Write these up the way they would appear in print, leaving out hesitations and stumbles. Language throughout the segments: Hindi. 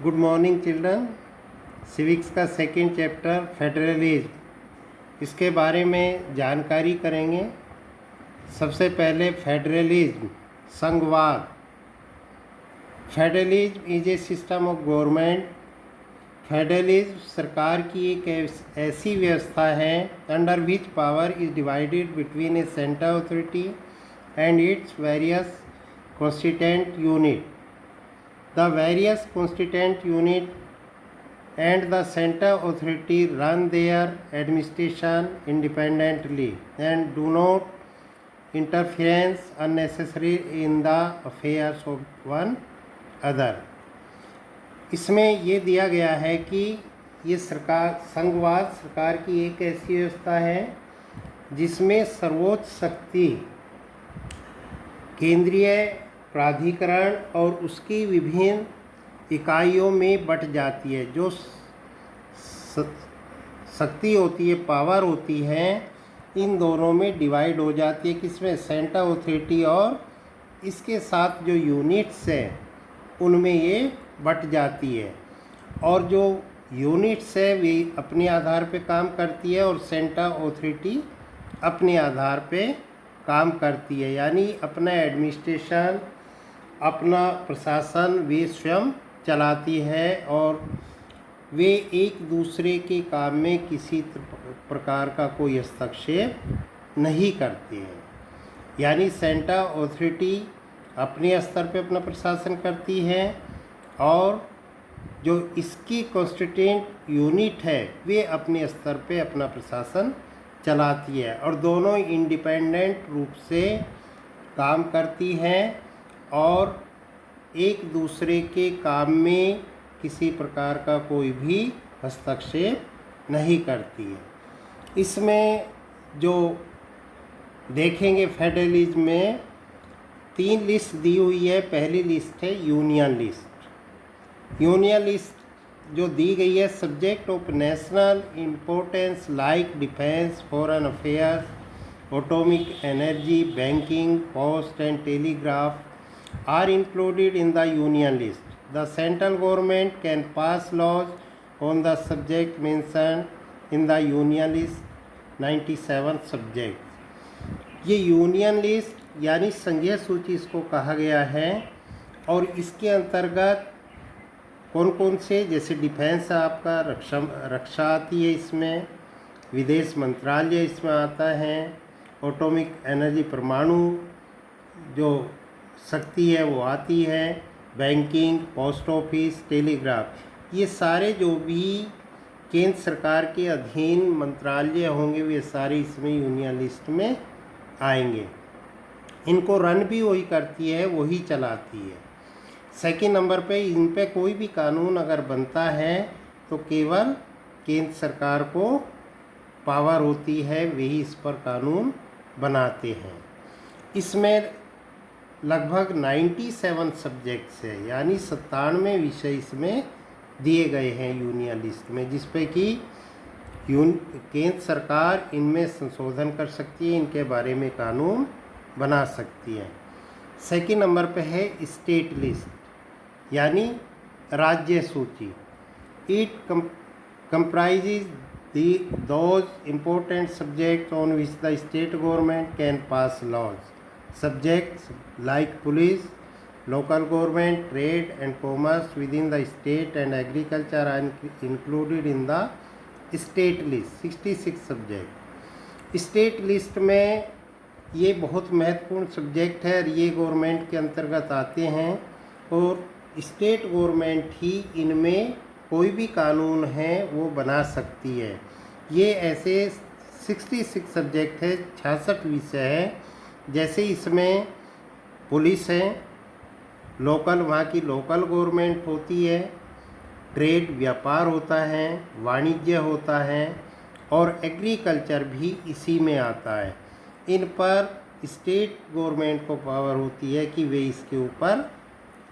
Good morning children. सिविक्स का सेकंड चैप्टर फेडरलिज्म, इसके बारे में जानकारी करेंगे। सबसे पहले फेडरलिज्म संघवाद। Federalism is a system of government. Federalism सरकार की एक ऐसी व्यवस्था है under which power is divided between A central authority and its various constituent unit. The various constituent unit and the central authority run their administration independently and do not interference unnecessary in the affairs of one other। इसमें ये दिया गया है कि ये संघवाद सरकार की एक ऐसी व्यवस्था है जिसमें सर्वोच्च शक्ति केंद्रीय प्राधिकरण और उसकी विभिन्न इकाइयों में बट जाती है। जो शक्ति होती है, पावर होती है, इन दोनों में डिवाइड हो जाती है। किसमें? सेंट्रल अथॉरिटी और इसके साथ जो यूनिट्स हैं उनमें ये बट जाती है। और जो यूनिट्स है वे अपने आधार पे काम करती है और सेंट्रल अथॉरिटी अपने आधार पे काम करती है, यानी अपना एडमिनिस्ट्रेशन, अपना प्रशासन वे स्वयं चलाती है और वे एक दूसरे के काम में किसी प्रकार का कोई हस्तक्षेप नहीं करते हैं। यानी सेंट्रल अथॉरिटी अपने स्तर पे अपना प्रशासन करती है और जो इसकी कॉन्स्टिट्यूएंट यूनिट है वे अपने स्तर पे अपना प्रशासन चलाती है और दोनों इंडिपेंडेंट रूप से काम करती हैं और एक दूसरे के काम में किसी प्रकार का कोई भी हस्तक्षेप नहीं करती है। इसमें जो देखेंगे फेडरलिज्म में 3 लिस्ट दी हुई है। पहली लिस्ट है यूनियन लिस्ट। यूनियन लिस्ट जो दी गई है, subject of national importance like defence, foreign affairs, atomic energy, banking, post and telegraph are included in the union list. The central government can pass laws on the subject mentioned in the union list 97 subjects। ये यूनियन लिस्ट यानी संघीय सूची इसको कहा गया है और इसके अंतर्गत कौन कौन से, जैसे डिफेंस आपका रक्षा आती है, इसमें विदेश मंत्रालय इसमें आता है, एटॉमिक एनर्जी परमाणु जो शक्ति है वो आती है, बैंकिंग, पोस्ट ऑफिस, टेलीग्राफ, ये सारे जो भी केंद्र सरकार के अधीन मंत्रालय होंगे वे सारे इसमें यूनियन लिस्ट में आएंगे। इनको रन भी वही करती है, वही चलाती है। सेकंड नंबर पे इन पे कोई भी कानून अगर बनता है तो केवल केंद्र सरकार को पावर होती है, वही इस पर कानून बनाते हैं। इसमें लगभग 97 सब्जेक्ट्स है, यानी 97 विषय इसमें दिए गए हैं यूनियन लिस्ट में, जिस पे कि केंद्र सरकार इनमें संशोधन कर सकती है, इनके बारे में कानून बना सकती है। सेकंड नंबर पे है स्टेट लिस्ट यानी राज्य सूची। It comprises those important subject on which the state government can pass laws. Subjects like police, local government, trade and commerce within the state and agriculture are included in the state list। 66 subject state list में ये बहुत महत्वपूर्ण सब्जेक्ट है और ये गवर्नमेंट के अंतर्गत आते हैं और स्टेट गवर्नमेंट ही इनमें कोई भी कानून है वो बना सकती है। ये ऐसे 66 सब्जेक्ट है, 66 विषय है। जैसे इसमें पुलिस है, लोकल वहाँ की लोकल गवर्नमेंट होती है, ट्रेड व्यापार होता है, वाणिज्य होता है और एग्रीकल्चर भी इसी में आता है। इन पर स्टेट गवर्नमेंट को पावर होती है कि वे इसके ऊपर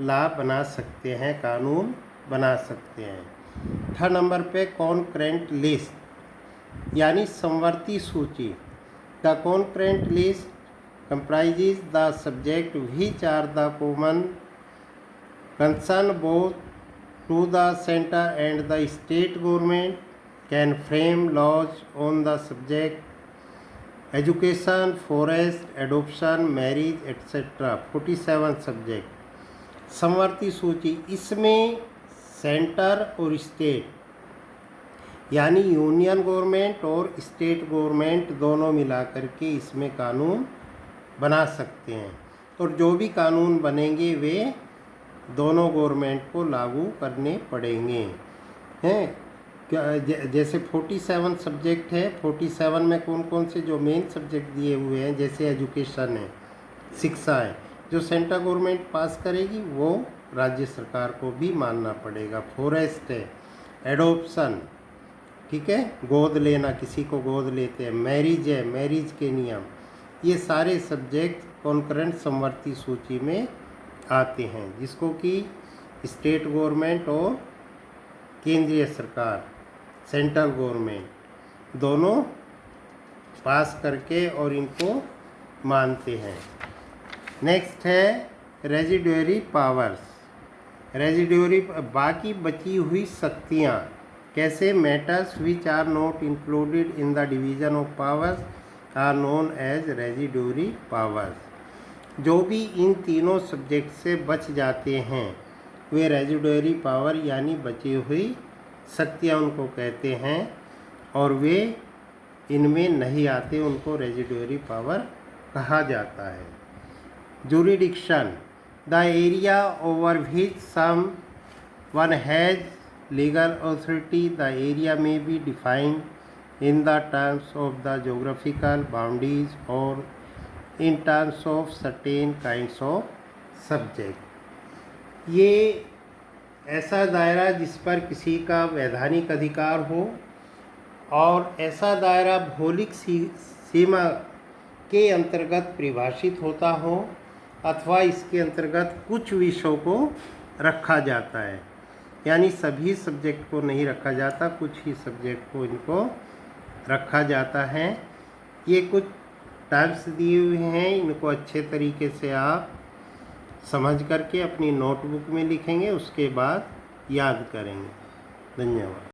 लॉ बना सकते हैं, कानून बना सकते हैं। थर्ड नंबर पे कॉन्करेंट लिस्ट यानी समवर्ती सूची। The concurrent list comprises the subject which are the common concern both to the center and the state government can frame laws on the subject education, forest, adoption, marriage, etc. 47 subject समवर्ती सूची। इसमें सेंटर और स्टेट यानी यूनियन गवर्नमेंट और स्टेट गवर्नमेंट दोनों मिला करके इसमें कानून बना सकते हैं, और जो भी कानून बनेंगे वे दोनों गवर्नमेंट को लागू करने पड़ेंगे हैं। जैसे 47 सब्जेक्ट है, 47 में कौन कौन से जो मेन सब्जेक्ट दिए हुए हैं, जैसे एजुकेशन है, शिक्षा है, जो सेंट्रल गवर्नमेंट पास करेगी वो राज्य सरकार को भी मानना पड़ेगा। फॉरेस्ट है, एडॉप्शन, ठीक है, गोद लेना, किसी को गोद लेते हैं, मैरिज है, मैरिज के नियम, ये सारे सब्जेक्ट कॉन्करेंट समवर्ती सूची में आते हैं, जिसको कि स्टेट गवर्नमेंट और केंद्रीय सरकार, सेंट्रल गवर्नमेंट दोनों पास करके और इनको मानते हैं। नेक्स्ट है रेजिडुअरी पावर्स। रेजिडुअरी बाकी बची हुई शक्तियाँ कैसे? Matters which are not included in the division of powers are known as residuary powers. जो भी इन तीनों सब्जेक्ट से बच जाते हैं वे रेजिडुअरी पावर यानी बची हुई शक्तियाँ उनको कहते हैं, और वे इनमें नहीं आते, उनको रेजिडुअरी पावर कहा जाता है। Jurisdiction, the area over which some one has legal authority, the area में be defined in the terms of the geographical boundaries और in terms of certain kinds of subject. ये ऐसा दायरा जिस पर किसी का वैधानिक अधिकार हो, और ऐसा दायरा भौगोलिक सीमा के अंतर्गत परिभाषित होता हो, अथवा इसके अंतर्गत कुछ विषयों को रखा जाता है, यानी सभी सब्जेक्ट को नहीं रखा जाता, कुछ ही सब्जेक्ट को इनको रखा जाता है। ये कुछ टर्म्स दिए हुए हैं, इनको अच्छे तरीके से आप समझ करके अपनी नोटबुक में लिखेंगे, उसके बाद याद करेंगे। धन्यवाद।